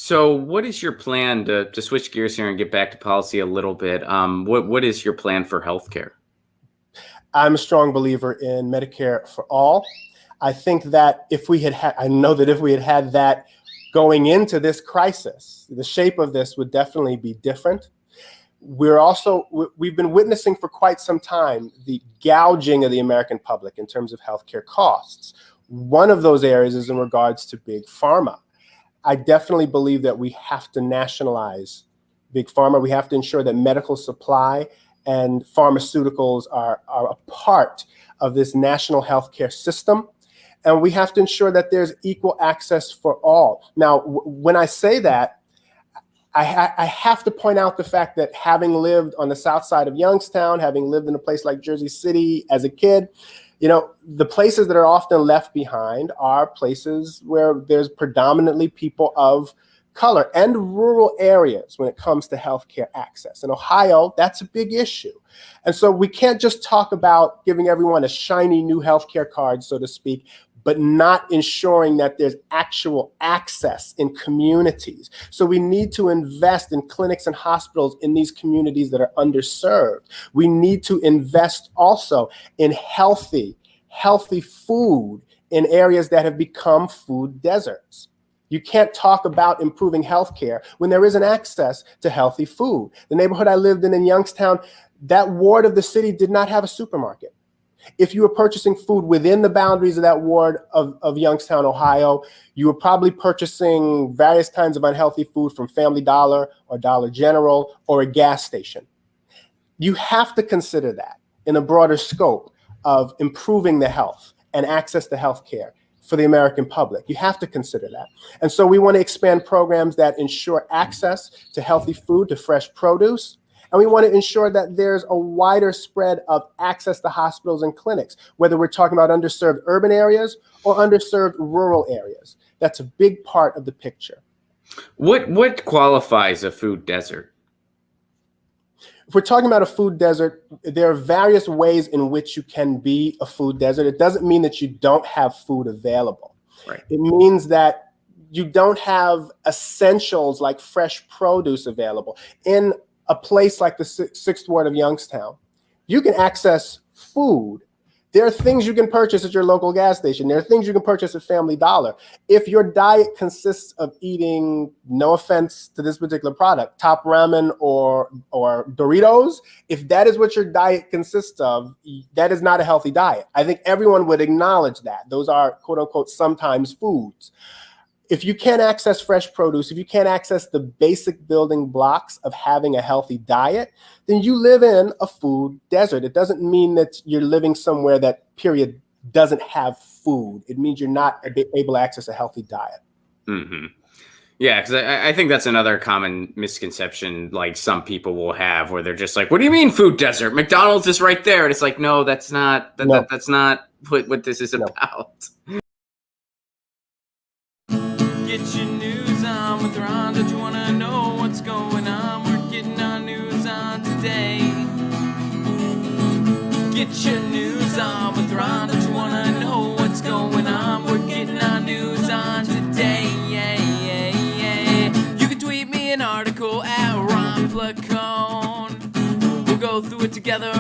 So, what is your plan to switch gears here and get back to policy a little bit? What is your plan for healthcare? I'm a strong believer in Medicare for all. I think that I know that if we had had that going into this crisis, the shape of this would definitely be different. We've been witnessing for quite some time the gouging of the American public in terms of healthcare costs. One of those areas is in regards to big pharma. I definitely believe that we have to nationalize big pharma. We have to ensure that medical supply and pharmaceuticals are a part of this national healthcare system. And we have to ensure that there's equal access for all. Now, when I say that, I have to point out the fact that having lived on the south side of Youngstown, having lived in a place like Jersey City as a kid, the places that are often left behind are places where there's predominantly people of color and rural areas when it comes to healthcare access. In Ohio, that's a big issue. And so we can't just talk about giving everyone a shiny new healthcare card, so to speak, but not ensuring that there's actual access in communities. So we need to invest in clinics and hospitals in these communities that are underserved. We need to invest also in healthy food in areas that have become food deserts. You can't talk about improving healthcare when there isn't access to healthy food. The neighborhood I lived in Youngstown, that ward of the city did not have a supermarket. If you were purchasing food within the boundaries of that ward of Youngstown, Ohio, you were probably purchasing various kinds of unhealthy food from Family Dollar or Dollar General or a gas station. You have to consider that in a broader scope of improving the health and access to health care for the American public. You have to consider that. And so we want to expand programs that ensure access to healthy food, to fresh produce. And we want to ensure that there's a wider spread of access to hospitals and clinics, whether we're talking about underserved urban areas or underserved rural areas. That's a big part of the picture. What qualifies a food desert? If we're talking about a food desert, there are various ways in which you can be a food desert. It doesn't mean that you don't have food available. Right. It means that you don't have essentials like fresh produce available. In a place like the 6th Ward of Youngstown, you can access food. There are things you can purchase at your local gas station. There are things you can purchase at Family Dollar. If your diet consists of eating, no offense to this particular product, Top Ramen or Doritos, if that is what your diet consists of, that is not a healthy diet. I think everyone would acknowledge that. Those are, quote unquote, sometimes foods. If you can't access fresh produce, if you can't access the basic building blocks of having a healthy diet, then you live in a food desert. It doesn't mean that you're living somewhere that, period, doesn't have food. It means you're not able to access a healthy diet. Mm-hmm. Yeah, because I think that's another common misconception like some people will have where they're just like, what do you mean food desert? McDonald's is right there. And it's like, no, that's not that's not what this is about. Get your news on with Ron. Don't you want to know what's going on? We're getting our news on today. Get your news on with Ron. Don't you want to know what's going on? We're getting our news on today. You can tweet me an article at Ron Placone. We'll go through it together